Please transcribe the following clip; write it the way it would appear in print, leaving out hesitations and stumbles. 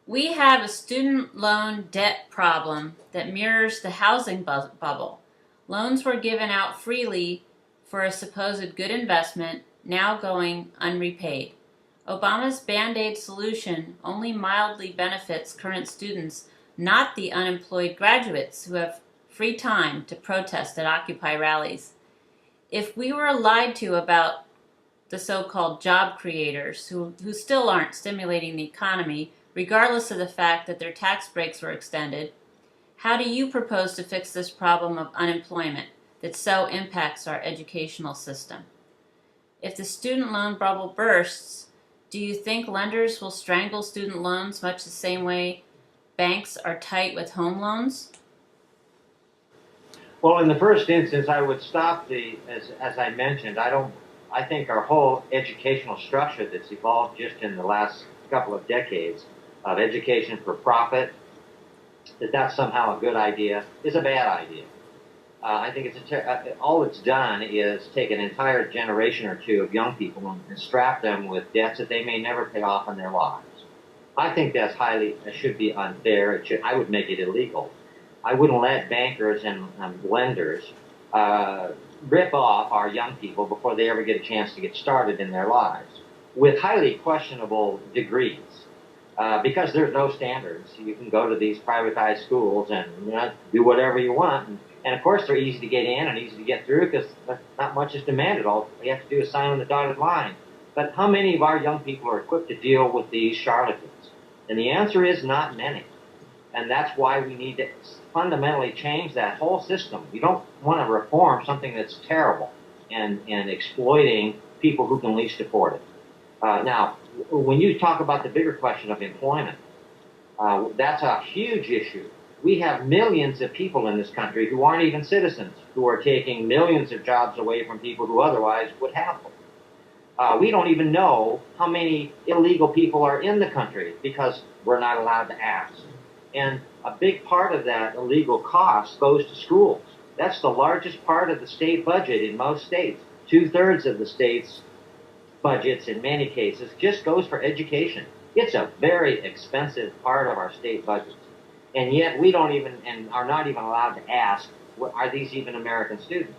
We have a student loan debt problem that mirrors the housing bubble. Loans were given out freely for a supposed good investment, now going unrepaid. Obama's Band-Aid solution only mildly benefits current students, not the unemployed graduates who have free time to protest at Occupy rallies. If we were lied to about the so-called job creators who still aren't stimulating the economy, regardless of the fact that their tax breaks were extended, how do you propose to fix this problem of unemployment that so impacts our educational system? If the student loan bubble bursts, do you think lenders will strangle student loans much the same way banks are tight with home loans? Well, in the first instance, I would stop as I mentioned, I think our whole educational structure that's evolved just in the last couple of decades of education for profit, that's somehow a good idea, is a bad idea. I think all it's done is take an entire generation or two of young people and strap them with debts that they may never pay off in their lives. I think that should be unfair. I would make it illegal. I wouldn't let bankers and lenders rip off our young people before they ever get a chance to get started in their lives with highly questionable degrees. Because there's no standards. You can go to these privatized schools and do whatever you want. And of course, they're easy to get in and easy to get through because not much is demanded. All you have to do is sign on the dotted line. But how many of our young people are equipped to deal with these charlatans? And the answer is not many. And that's why we need to fundamentally change that whole system. You don't want to reform something that's terrible and exploiting people who can least afford it. Now, when you talk about the bigger question of employment, that's a huge issue. We have millions of people in this country who aren't even citizens, who are taking millions of jobs away from people who otherwise would have them. We don't even know how many illegal people are in the country because we're not allowed to ask. And a big part of that illegal cost goes to schools. That's the largest part of the state budget in most states. 2/3 of the state's budgets, in many cases, just goes for education. It's a very expensive part of our state budgets. And yet we don't even, and are not even allowed to ask, are these even American students?